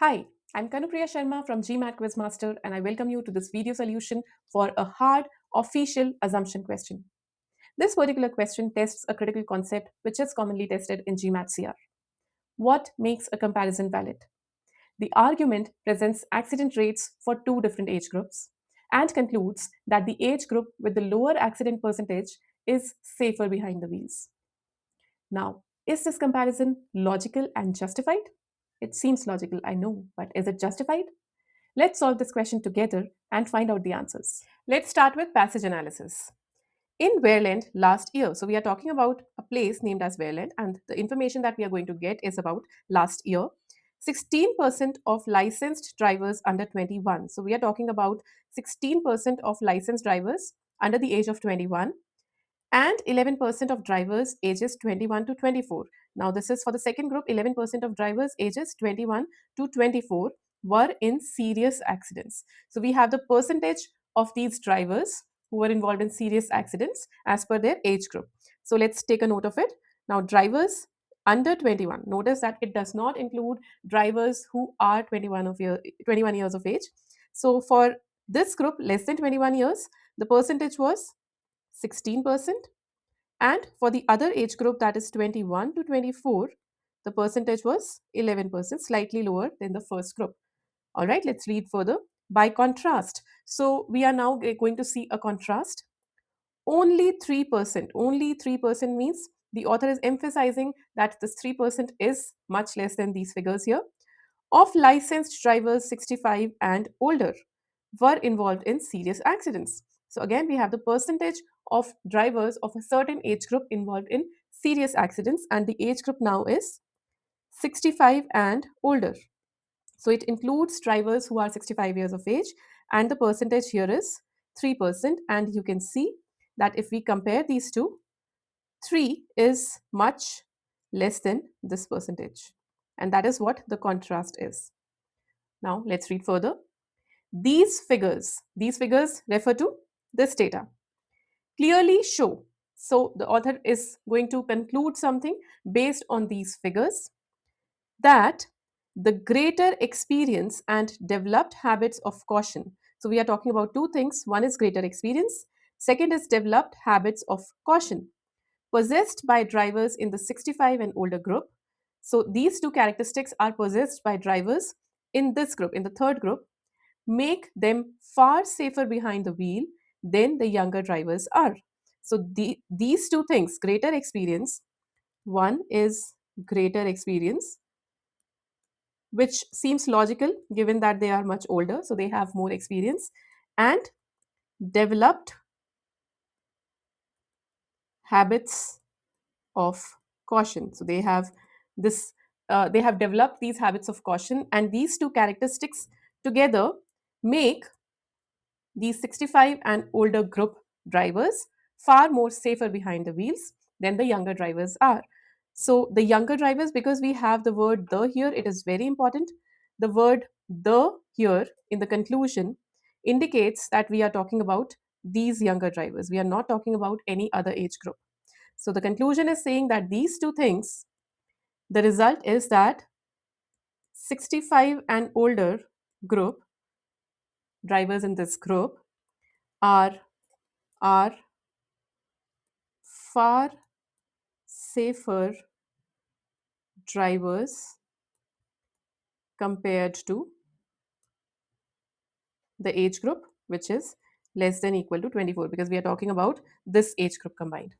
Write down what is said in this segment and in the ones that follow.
Hi, I'm Kanupriya Sharma from GMATQuizMaster and I welcome you to this video solution for a hard official assumption question. This particular question tests a critical concept which is commonly tested in GMAT CR. What makes a comparison valid? The argument presents accident rates for two different age groups and concludes that the age group with the lower accident percentage is safer behind the wheels. Now, is this comparison logical and justified? It seems logical, I know, but is it justified? Let's solve this question together and find out the answers. Let's start with passage analysis. In Wareland last year, so we are talking about a place named as Wareland, and the information that we are going to get is about last year. 16% of licensed drivers under 21. So we are talking about 16% of licensed drivers under the age of 21 and 11% of drivers ages 21 to 24. Now, this is for the second group. 11% of drivers ages 21 to 24 were in serious accidents. So, we have the percentage of these drivers who were involved in serious accidents as per their age group. So, let's take a note of it. Now, drivers under 21, notice that it does not include drivers who are 21 years of age. So, for this group less than 21 years, the percentage was 16%, and for the other age group, that is 21 to 24, the percentage was 11%, slightly lower than the first group. All right, let's read further. By contrast, so we are now going to see a contrast. Only 3% means the author is emphasizing that this 3% is much less than these figures here, of licensed drivers 65 and older were involved in serious accidents. So again, we have the percentage of drivers of a certain age group involved in serious accidents, and the age group now is 65 and older. So it includes drivers who are 65 years of age, and the percentage here is 3%. And you can see that if we compare these two, 3 is much less than this percentage. And that is what the contrast is. Now let's read further. These figures refer to this data, clearly show. So the author is going to conclude something based on these figures, that the greater experience and developed habits of caution. So we are talking about two things. One is greater experience, second is developed habits of caution possessed by drivers in the 65 and older group. So these two characteristics are possessed by drivers in this group, in the third group, make them far safer behind the wheel than the younger drivers are. So these two things, greater experience, one is greater experience, which seems logical given that they are much older, so they have more experience, and developed habits of caution. So they have this, they have developed these habits of caution, and these two characteristics together make these 65 and older group drivers far more safer behind the wheels than the younger drivers are. So the younger drivers, because we have the word the here, it is very important. The word the here in the conclusion indicates that we are talking about these younger drivers. We are not talking about any other age group. So the conclusion is saying that these two things, the result is that 65 and older group drivers in this group are are far safer drivers compared to the age group which is less than equal to 24, because we are talking about this age group combined.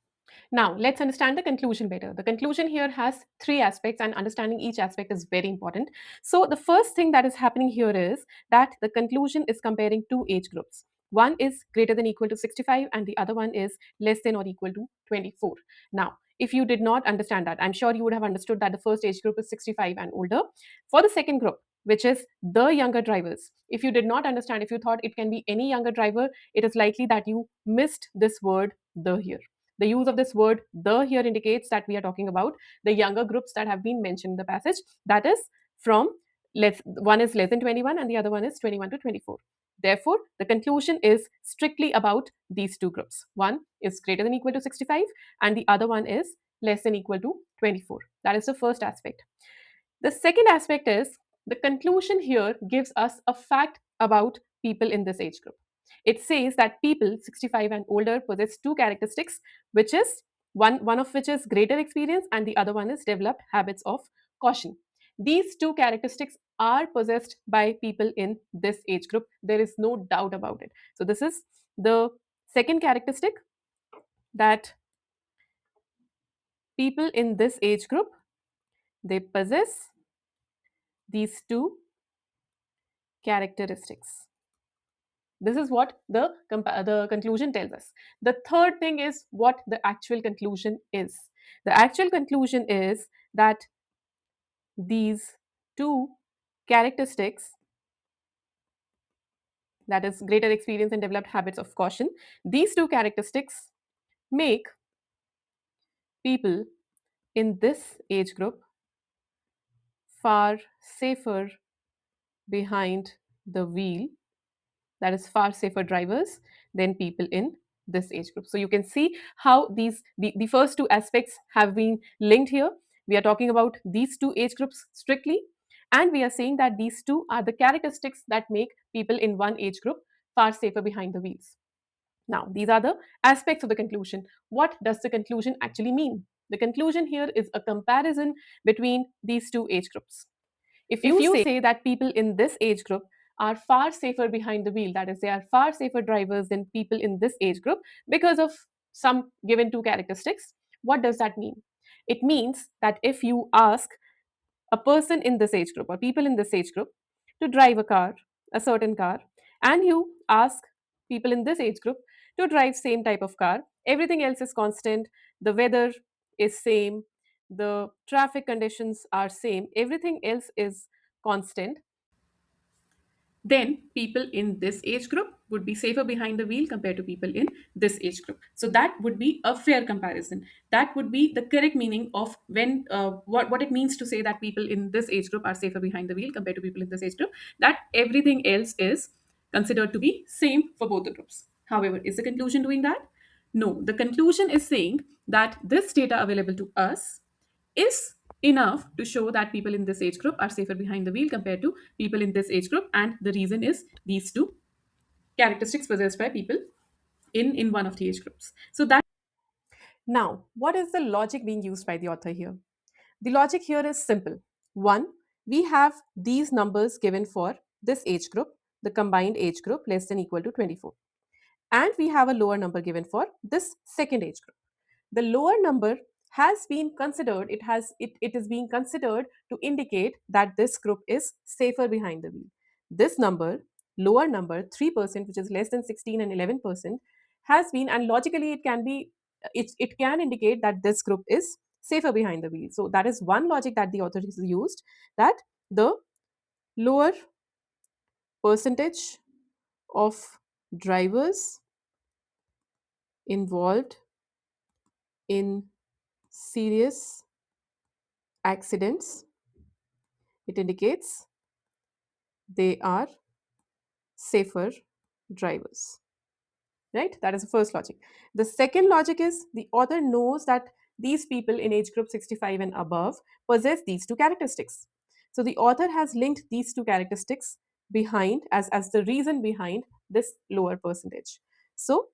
Now, let's understand the conclusion better. The conclusion here has three aspects, and understanding each aspect is very important. So, the first thing that is happening here is that the conclusion is comparing two age groups. One is greater than equal to 65, and the other one is less than or equal to 24. Now, if you did not understand that, I'm sure you would have understood that the first age group is 65 and older. For the second group, which is the younger drivers, if you did not understand, if you thought it can be any younger driver, it is likely that you missed this word the here. The use of this word the here indicates that we are talking about the younger groups that have been mentioned in the passage. That is from one is less than 21 and the other one is 21 to 24. Therefore, the conclusion is strictly about these two groups. One is greater than equal to 65 and the other one is less than equal to 24. That is the first aspect. The second aspect is The conclusion here gives us a fact about people in this age group. It says that people 65 and older possess two characteristics, which is one of which is greater experience and the other one is developed habits of caution. These two characteristics are possessed by people in this age group. There is no doubt about it. So this is the second characteristic, that people in this age group, they possess these two characteristics. This is what the conclusion tells us. The third thing is what the actual conclusion is. The actual conclusion is that these two characteristics, that is greater experience and developed habits of caution, these two characteristics make people in this age group far safer behind the wheel, that is far safer drivers than people in this age group. So you can see how the first two aspects have been linked here. We are talking about these two age groups strictly, and we are saying that these two are the characteristics that make people in one age group far safer behind the wheels. Now, these are the aspects of the conclusion. What does the conclusion actually mean? The conclusion here is a comparison between these two age groups. If you say that people in this age group are far safer behind the wheel, that is, they are far safer drivers than people in this age group because of some given two characteristics, what does that mean? It means that if you ask a person in this age group or people in this age group to drive a car, a certain car, and you ask people in this age group to drive same type of car, everything else is constant, the weather is same, the traffic conditions are same, everything else is constant, then people in this age group would be safer behind the wheel compared to people in this age group. So that would be a fair comparison. That would be the correct meaning of when what it means to say that people in this age group are safer behind the wheel compared to people in this age group, that everything else is considered to be same for both the groups. However, is the conclusion doing that? No, the conclusion is saying that this data available to us is enough to show that people in this age group are safer behind the wheel compared to people in this age group, and the reason is these two characteristics possessed by people in one of the age groups. So that, now, what is the logic being used by the author here? The logic here is simple. One, we have these numbers given for this age group, the combined age group less than equal to 24, and we have a lower number given for this second age group. The lower number has been considered, it is being considered to indicate that this group is safer behind the wheel. This number, lower number 3%, which is less than 16 and 11%, has been, and logically it can be, it can indicate that this group is safer behind the wheel. So that is one logic that the author has used, that the lower percentage of drivers involved in serious accidents, it indicates they are safer drivers. Right? That is the first logic. The second logic is the author knows that these people in age group 65 and above possess these two characteristics. So the author has linked these two characteristics behind as the reason behind this lower percentage. So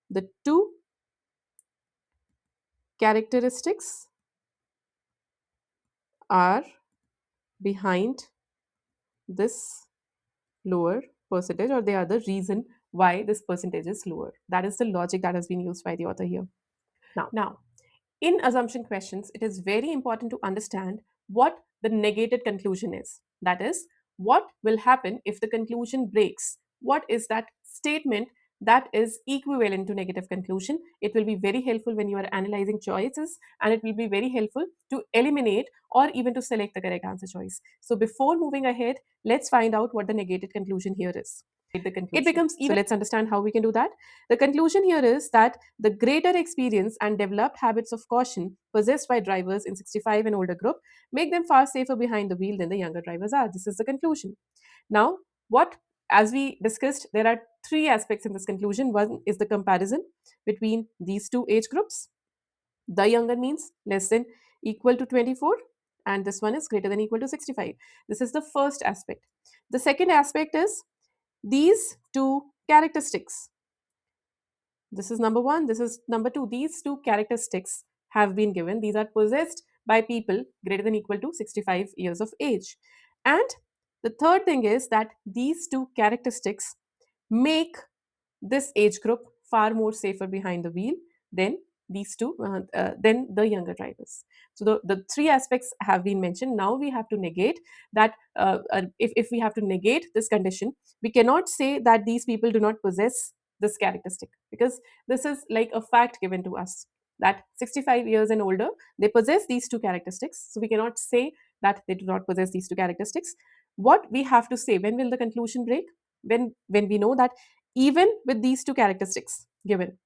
the two characteristics are behind this lower percentage, or they are the reason why this percentage is lower. That is the logic that has been used by the author here. Now, in assumption questions, it is very important to understand what the negated conclusion is. That is, what will happen if the conclusion breaks? What is that statement that is equivalent to negative conclusion? It will be very helpful when you are analyzing choices, and it will be very helpful to eliminate or even to select the correct answer choice. So before moving ahead, let's find out what the negated conclusion here is. It becomes even. So let's understand how we can do that. The conclusion here is that the greater experience and developed habits of caution possessed by drivers in 65 and older group make them far safer behind the wheel than the younger drivers are. This is the conclusion. Now, what, as we discussed, there are three aspects in this conclusion. One is the comparison between these two age groups. The younger means less than equal to 24, and this one is greater than equal to 65. This is the first aspect. The second aspect is these two characteristics. This is number one, this is number two. These two characteristics have been given. These are possessed by people greater than equal to 65 years of age. And the third thing is that these two characteristics make this age group far more safer behind the wheel than than the younger drivers. So the three aspects have been mentioned. Now we have to negate that. If we have to negate this condition, we cannot say that these people do not possess this characteristic, because this is like a fact given to us that 65 years and older, they possess these two characteristics. So we cannot say that they do not possess these two characteristics. What we have to say, when will the conclusion break? When we know that even with these two characteristics given,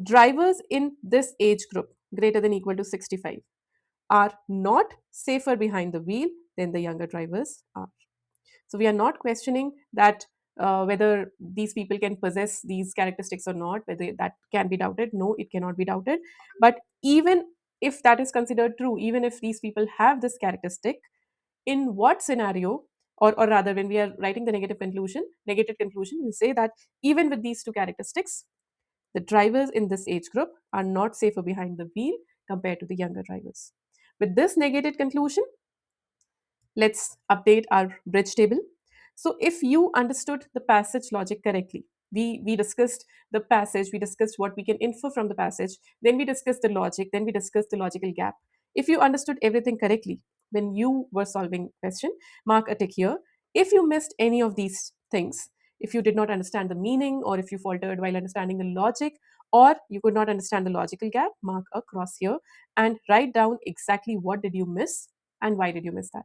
drivers in this age group greater than equal to 65 are not safer behind the wheel than the younger drivers are. So we are not questioning that whether these people can possess these characteristics or not, whether that can be doubted. No, it cannot be doubted. But even if that is considered true, even if these people have this characteristic, in what scenario, or rather when we are writing the negative conclusion, we say that even with these two characteristics, the drivers in this age group are not safer behind the wheel compared to the younger drivers. With this negated conclusion, let's update our bridge table. So if you understood the passage logic correctly, we discussed the passage, we discussed what we can infer from the passage, then we discussed the logic, then we discussed the logical gap. If you understood everything correctly when you were solving question, mark a tick here. If you missed any of these things, if you did not understand the meaning, or if you faltered while understanding the logic, or you could not understand the logical gap, mark a cross here and write down exactly what did you miss and why did you miss that.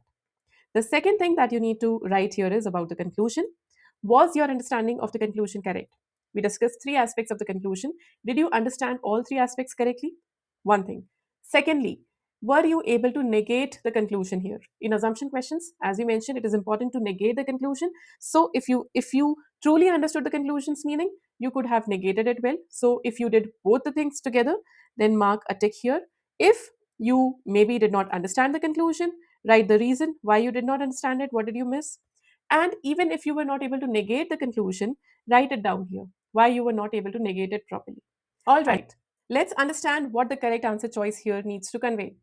The second thing that you need to write here is about the conclusion. Was your understanding of the conclusion correct? We discussed three aspects of the conclusion. Did you understand all three aspects correctly? One thing. Secondly, were you able to negate the conclusion here? In assumption questions, as we mentioned, it is important to negate the conclusion. So if you truly understood the conclusion's meaning, you could have negated it well. So if you did both the things together, then mark a tick here. If you maybe did not understand the conclusion, write the reason why you did not understand it, what did you miss. And even if you were not able to negate the conclusion, write it down here, why you were not able to negate it properly. All right, let's understand what the correct answer choice here needs to convey.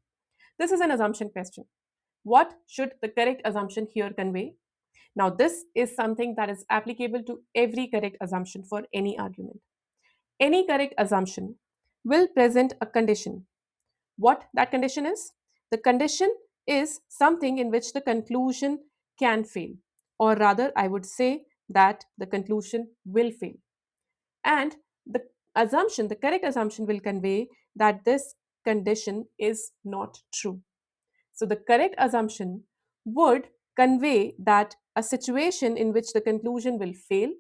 This is an assumption question. What should the correct assumption here convey? Now, this is something that is applicable to every correct assumption for any argument. Any correct assumption will present a condition. What that condition is? The condition is something in which the conclusion can fail, or rather, I would say that the conclusion will fail. And the correct assumption will convey that this condition is not true. So the correct assumption would convey that a situation in which the conclusion will fail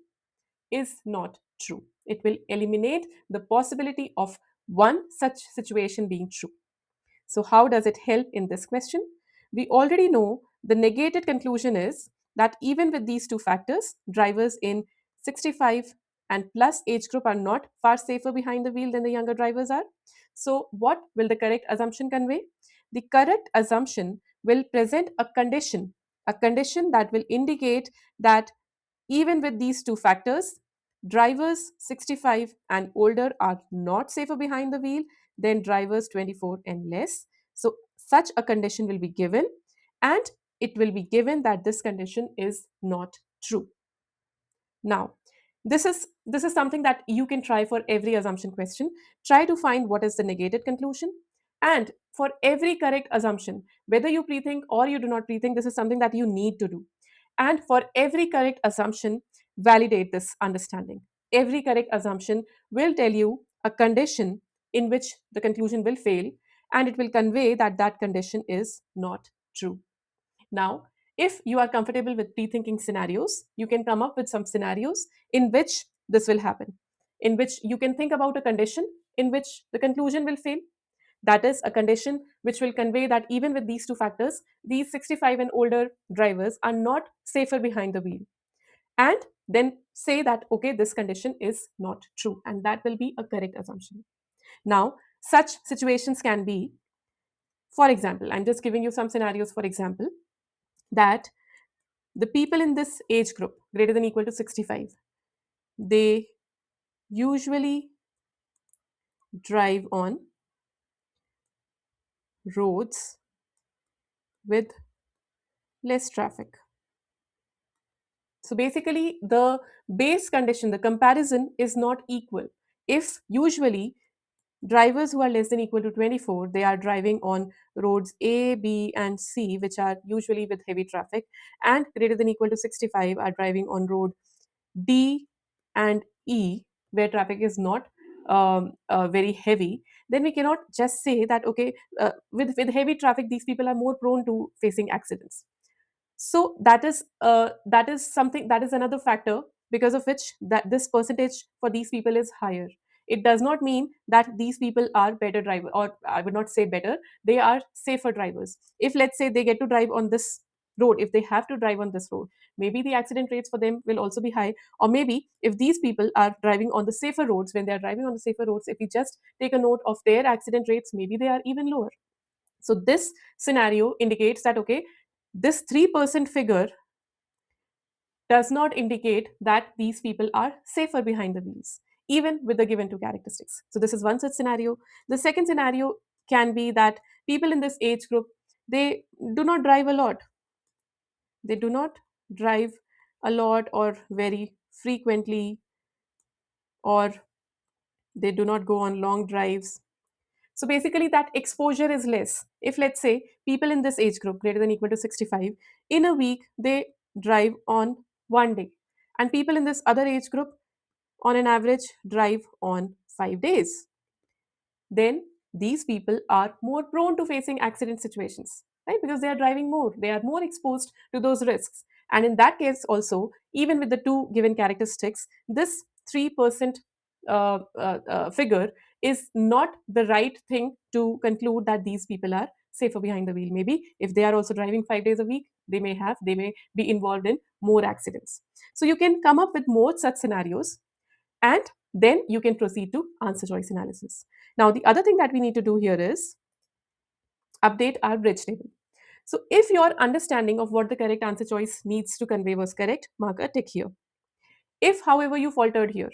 is not true. It will eliminate the possibility of one such situation being true. So, how does it help in this question? We already know the negated conclusion is that even with these two factors, drivers in 65 and plus age group are not far safer behind the wheel than the younger drivers are. So, what will the correct assumption convey? The correct assumption will present a condition that will indicate that even with these two factors, drivers 65 and older are not safer behind the wheel than drivers 24 and less. So, such a condition will be given, and it will be given that this condition is not true. Now, this is something that you can try for every assumption question. Try to find what is the negated conclusion, and for every correct assumption, whether you pre-think or you do not pre-think, this is something that you need to do. And for every correct assumption, validate this understanding. Every correct assumption will tell you a condition in which the conclusion will fail, and it will convey that that condition is not true. Now, if you are comfortable with pre-thinking scenarios, you can come up with some scenarios in which this will happen, in which you can think about a condition in which the conclusion will fail. That is a condition which will convey that even with these two factors, these 65 and older drivers are not safer behind the wheel. And then say that, okay, this condition is not true, and that will be a correct assumption. Now, such situations can be For example, I'm just giving you some scenarios. For example, that the people in this age group greater than equal to 65, they usually drive on roads with less traffic. So basically, the base condition, the comparison is not equal. If usually drivers who are less than equal to 24, they are driving on roads A, B, and C, which are usually with heavy traffic, and greater than equal to 65 are driving on road D and E, where traffic is not very heavy, then we cannot just say that, okay, with heavy traffic, these people are more prone to facing accidents. So that is something, that is another factor because of which that this percentage for these people is higher. It does not mean that these people are better driver, or I would not say better, they are safer drivers. If let's say they get to drive on this road, if they have to drive on this road, maybe the accident rates for them will also be high. Or maybe if these people are driving on the safer roads, when they are driving on the safer roads, if we just take a note of their accident rates, maybe they are even lower. So this scenario indicates that, okay, this 3% figure does not indicate that these people are safer behind the wheels, even with the given two characteristics. So this is one such scenario. The second scenario can be that people in this age group, they do not drive a lot. They do not drive a lot or very frequently, or they do not go on long drives. So basically, that exposure is less. If let's say people in this age group greater than equal to 65, in a week they drive on one day, and people in this other age group on an average drive on 5 days, then these people are more prone to facing accident situations, right? Because they are driving more, they are more exposed to those risks. And in that case, also, even with the two given characteristics, this 3% figure is not the right thing to conclude that these people are safer behind the wheel. Maybe if they are also driving 5 days a week, they may be involved in more accidents. So you can come up with more such scenarios, and then you can proceed to answer choice analysis. Now, the other thing that we need to do here is update our bridge table. So, if your understanding of what the correct answer choice needs to convey was correct, mark a tick here. If, however, you faltered here,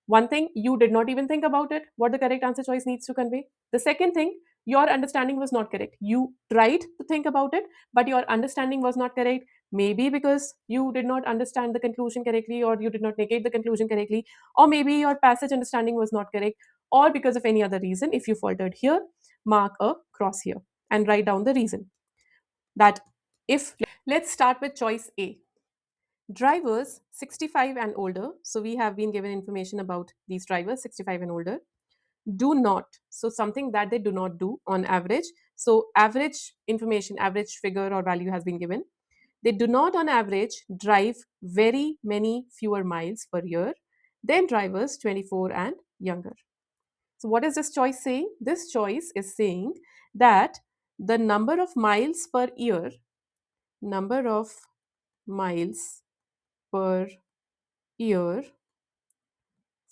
one thing, you did not even think about it, what the correct answer choice needs to convey. The second thing, your understanding was not correct. You tried to think about it, but your understanding was not correct. Maybe because you did not understand the conclusion correctly, or you did not negate the conclusion correctly, or maybe your passage understanding was not correct, or because of any other reason. If you faltered here, mark a cross here and write down the reason. That if let's start with choice A. Drivers 65 and older, so we have been given information about these drivers 65 and older, do not, so something that they do not do on average. So, average information, average figure or value has been given. They do not, on average, drive very many fewer miles per year than drivers 24 and younger. So, what is this choice saying? This choice is saying that the number of miles per year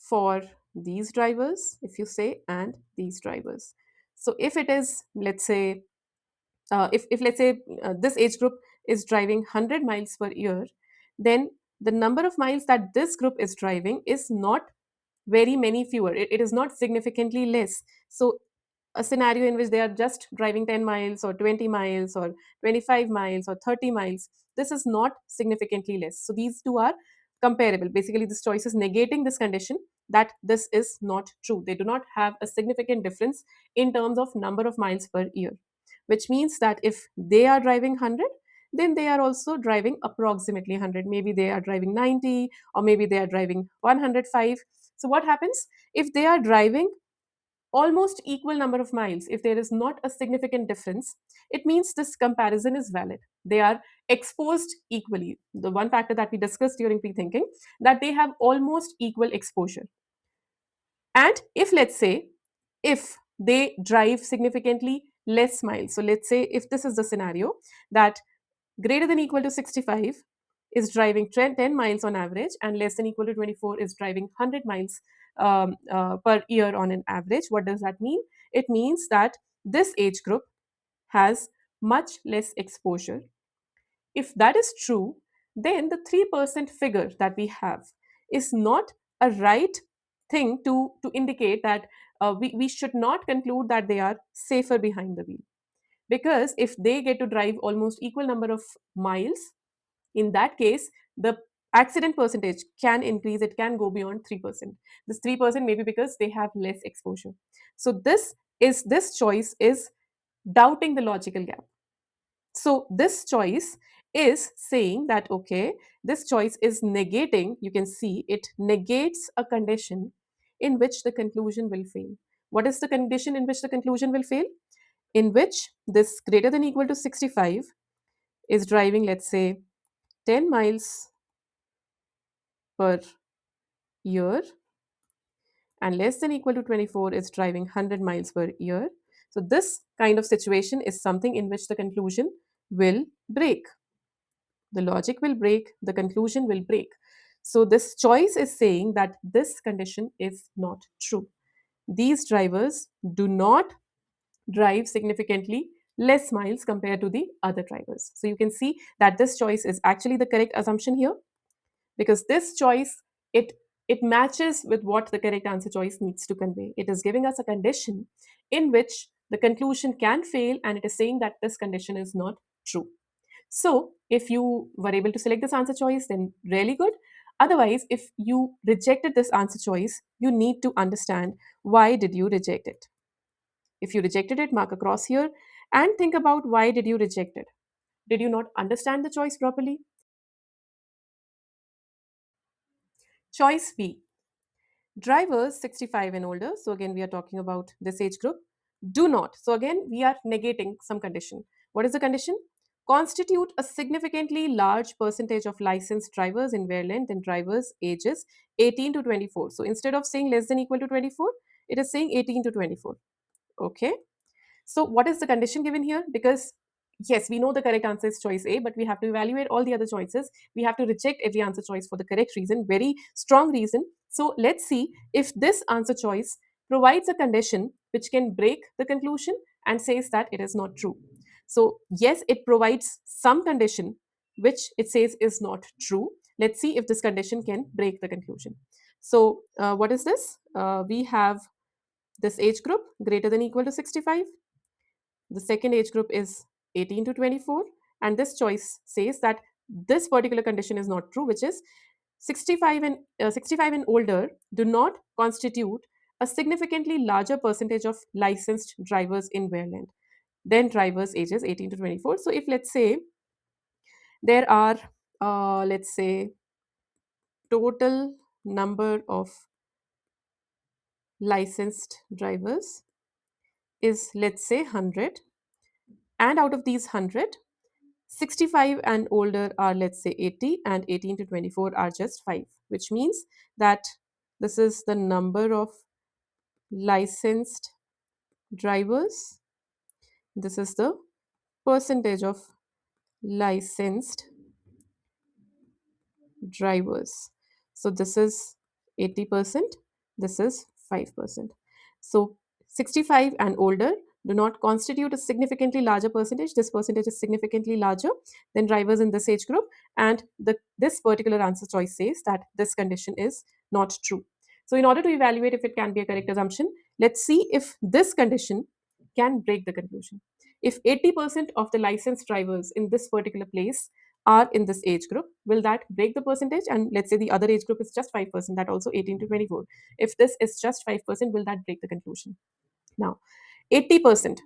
for these drivers, if you say, and these drivers. So if it is, let's say, if let's say this age group is driving 100 miles per year, then the number of miles that this group is driving is not very many fewer. It is not significantly less. So a scenario in which they are just driving 10 miles or 20 miles or 25 miles or 30 miles, this is not significantly less. So these two are comparable. Basically, this choice is negating this condition that this is not true. They do not have a significant difference in terms of number of miles per year, which means that if they are driving 100, then they are also driving approximately 100. Maybe they are driving 90, or maybe they are driving 105. So what happens if they are driving almost equal number of miles? If there is not a significant difference, it means this comparison is valid. They are exposed equally. The one factor that we discussed during pre-thinking, that they have almost equal exposure. And if let's say if they drive significantly less miles, so let's say if this is the scenario that greater than equal to 65 is driving 10 miles on average, and less than equal to 24 is driving 100 miles per year on an average. What does that mean? It means that this age group has much less exposure. If that is true, then the 3% figure that we have is not a right thing to indicate that we should not conclude that they are safer behind the wheel. Because if they get to drive almost equal number of miles, in that case, the accident percentage can increase, it can go beyond 3%. This 3% maybe because they have less exposure. So this choice is doubting the logical gap. So this choice is saying that, okay, this choice is negating, you can see it negates a condition in which the conclusion will fail. What is the condition in which the conclusion will fail? In which this greater than equal to 65 is driving, let's say, 10 miles per year, and less than equal to 24 is driving 100 miles per year. So this kind of situation is something in which the conclusion will break. The logic will break, the conclusion will break. So this choice is saying that this condition is not true. These drivers do not drive significantly less miles compared to the other drivers. So you can see that this choice is actually the correct assumption here, because this choice, it matches with what the correct answer choice needs to convey. It is giving us a condition in which the conclusion can fail, and it is saying that this condition is not true. So if you were able to select this answer choice, then really good. Otherwise, if you rejected this answer choice, you need to understand why did you reject it. If you rejected it, mark a cross here and think about why did you reject it. Did you not understand the choice properly? Choice B. Drivers 65 and older, so again we are talking about this age group, do not. So again we are negating some condition. What is the condition? Constitute a significantly large percentage of licensed drivers in Maryland and drivers ages 18 to 24. So instead of saying less than equal to 24, it is saying 18 to 24. Okay. So, what is the condition given here? Because yes, we know the correct answer is choice A, but we have to evaluate all the other choices. We have to reject every answer choice for the correct reason, very strong reason. So, let's see if this answer choice provides a condition which can break the conclusion and says that it is not true. So, yes, it provides some condition which it says is not true. Let's see if this condition can break the conclusion. So, what is this? We have this age group greater than equal to 65. The second age group is 18 to 24, and this choice says that this particular condition is not true, which is 65 and older do not constitute a significantly larger percentage of licensed drivers in Maryland than drivers ages 18 to 24. So if let's say there are let's say total number of licensed drivers is, let's say, 100, and out of these 100, 65 and older are, let's say, 80, and 18 to 24 are just 5, which means that this is the number of licensed drivers. This is the percentage of licensed drivers. So this is 80%, this is 5%. So 65 and older do not constitute a significantly larger percentage. This percentage is significantly larger than drivers in this age group, and this particular answer choice says that this condition is not true. So in order to evaluate if it can be a correct assumption, let's see if this condition can break the conclusion. If 80% of the licensed drivers in this particular place are in this age group, will that break the percentage? And let's say the other age group is just 5%, that also 18 to 24. If this is just 5%, will that break the conclusion? Now, 80%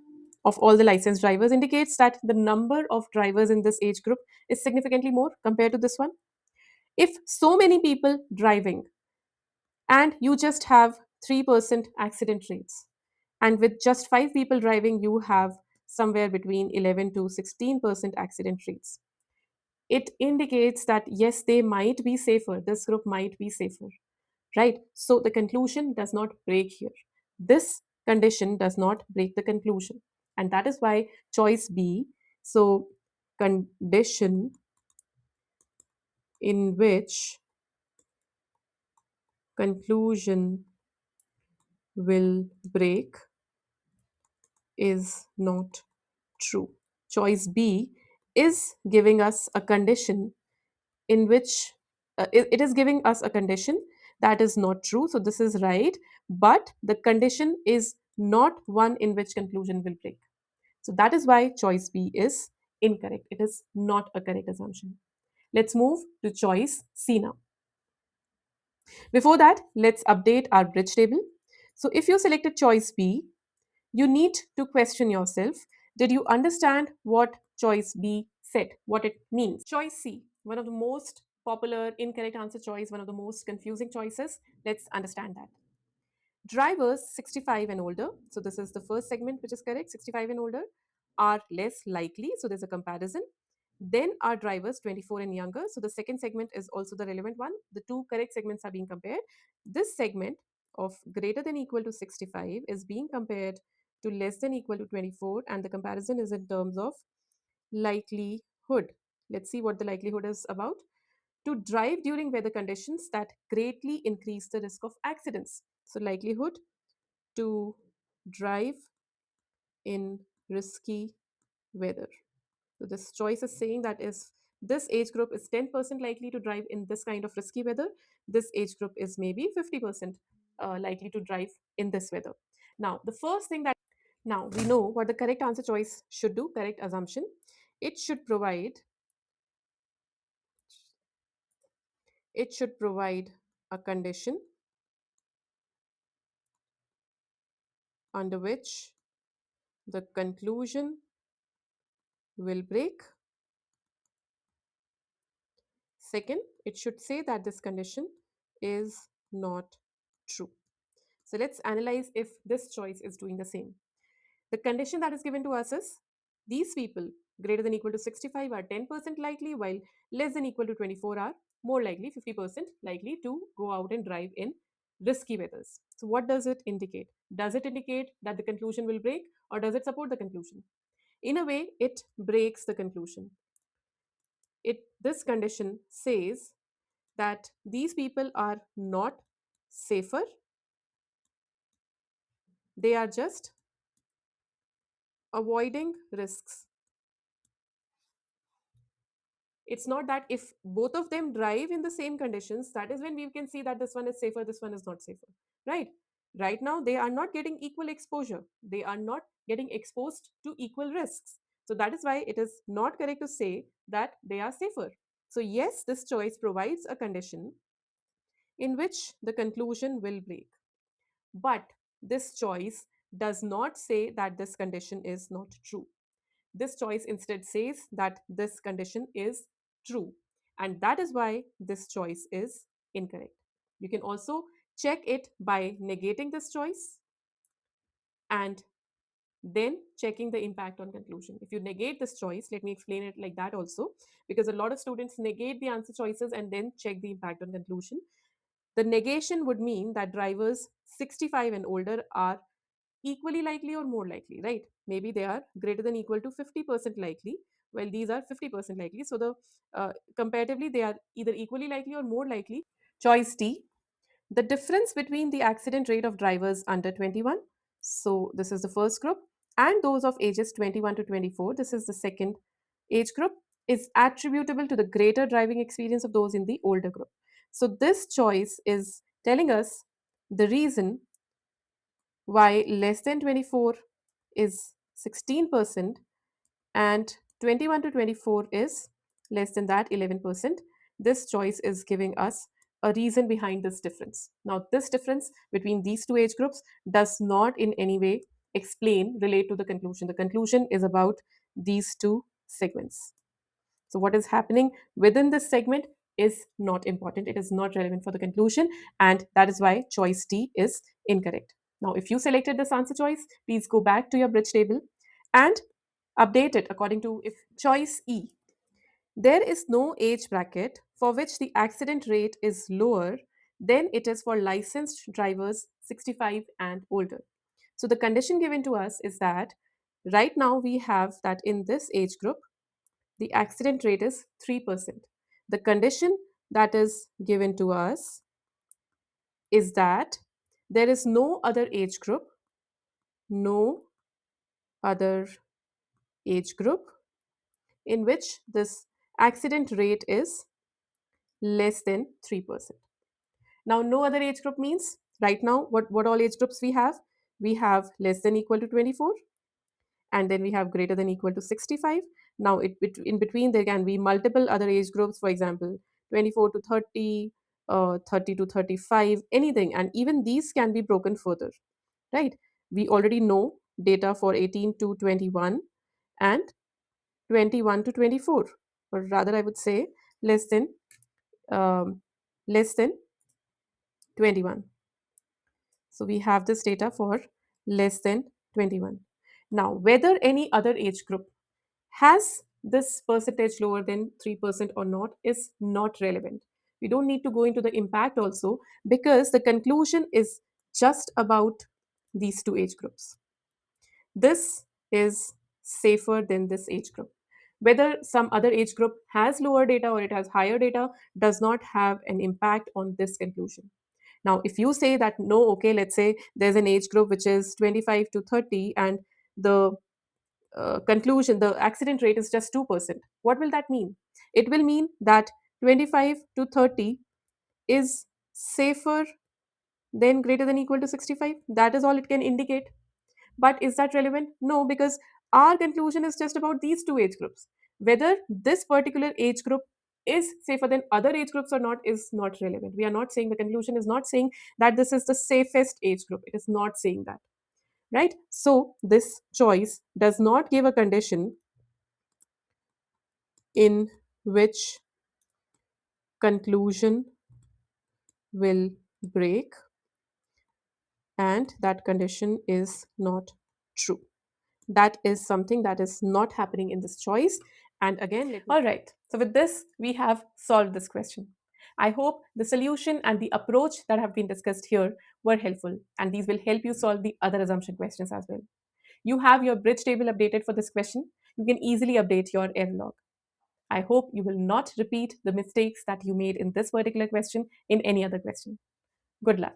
of all the licensed drivers indicates that the number of drivers in this age group is significantly more compared to this one. If so many people driving and you just have 3% accident rates, and with just 5 people driving, you have somewhere between 11 to 16% accident rates, it indicates that yes, they might be safer. This group might be safer, right? So the conclusion does not break here. This condition does not break the conclusion. And that is why choice B, so condition in which conclusion will break is not true. Choice B is giving us a condition in which it is giving us a condition that is not true. So this is right, but the condition is not one in which conclusion will break. So that is why choice B is incorrect. It is not a correct assumption. Let's move to choice C now. Before that, let's update our bridge table. So if you selected choice B, you need to question yourself. Did you understand what choice B said, what it means? Choice C, one of the most popular incorrect answer choice, one of the most confusing choices. Let's understand that. Drivers 65 and older, so this is the first segment which is correct, 65 and older, are less likely, so there's a comparison. Then are drivers 24 and younger, so the second segment is also the relevant one. The two correct segments are being compared. This segment of greater than equal to 65 is being compared to less than equal to 24, and the comparison is in terms of likelihood. Let's see what the likelihood is about. To drive during weather conditions that greatly increase the risk of accidents. So, likelihood to drive in risky weather. So, this choice is saying that is this age group is 10% likely to drive in this kind of risky weather. This age group is maybe 50% likely to drive in this weather. Now, the first thing that now we know what the correct answer choice should do, correct assumption. It should provide it should provide a condition under which the conclusion will break. Second, it should say that this condition is not true. So let's analyze if this choice is doing the same. The condition that is given to us is these people greater than equal to 65 are 10% likely, while less than equal to 24 are more likely, 50% likely to go out and drive in risky weathers. So, what does it indicate? Does it indicate that the conclusion will break, or does it support the conclusion? In a way, it breaks the conclusion. This condition says that these people are not safer, they are just avoiding risks. It's not that if both of them drive in the same conditions, that is when we can see that this one is safer, this one is not safer, right? Right now, they are not getting equal exposure, they are not getting exposed to equal risks. So, that is why it is not correct to say that they are safer. So, yes, this choice provides a condition in which the conclusion will break. But this choice does not say that this condition is not true. This choice instead says that this condition is true. And that is why this choice is incorrect. You can also check it by negating this choice and then checking the impact on conclusion. If you negate this choice, let me explain it like that also, because a lot of students negate the answer choices and then check the impact on conclusion. The negation would mean that drivers 65 and older are equally likely or more likely, right? Maybe they are greater than equal to 50% likely, while these are 50% likely. So the comparatively, they are either equally likely or more likely. Choice D, the difference between the accident rate of drivers under 21, so this is the first group, and those of ages 21 to 24, this is the second age group, is attributable to the greater driving experience of those in the older group. So this choice is telling us the reason why less than 24 is 16% and 21 to 24 is less than that 11%. This choice is giving us a reason behind this difference. Now, this difference between these two age groups does not in any way explain, relate to the conclusion. The conclusion is about these two segments. So, what is happening within this segment is not important. It is not relevant for the conclusion, and that is why choice D is incorrect. Now, if you selected this answer choice, please go back to your bridge table and update it according to if choice E. There is no age bracket for which the accident rate is lower than it is for licensed drivers 65 and older. So, the condition given to us is that right now we have that in this age group, the accident rate is 3%. The condition that is given to us is that there is no other age group, no other age group in which this accident rate is less than 3%. Now, no other age group means right now what all age groups we have? We have less than equal to 24, and then we have greater than equal to 65. Now, in between there can be multiple other age groups, for example, 24 to 30, 30 to 35, anything, and even these can be broken further, right? We already know data for 18 to 21 and 21 to 24, or rather, I would say less than um, less than 21. So we have this data for less than 21. Now, whether any other age group has this percentage lower than 3% or not is not relevant. We don't need to go into the impact also, because the conclusion is just about these two age groups. This is safer than this age group. Whether some other age group has lower data or it has higher data does not have an impact on this conclusion. Now, if you say that no, okay, let's say there's an age group which is 25 to 30 and the conclusion, the accident rate is just 2%. What will that mean? It will mean that 25 to 30 is safer than greater than equal to 65. That is all it can indicate. But is that relevant? No, because our conclusion is just about these two age groups. Whether this particular age group is safer than other age groups or not is not relevant. We are not saying, the conclusion is not saying that this is the safest age group. It is not saying that, right? So, this choice does not give a condition in which conclusion will break, and that condition is not true. That is something that is not happening in this choice. And again, all right. So with this, we have solved this question. I hope the solution and the approach that have been discussed here were helpful, and these will help you solve the other assumption questions as well. You have your bridge table updated for this question. You can easily update your error log. I hope you will not repeat the mistakes that you made in this particular question in any other question. Good luck.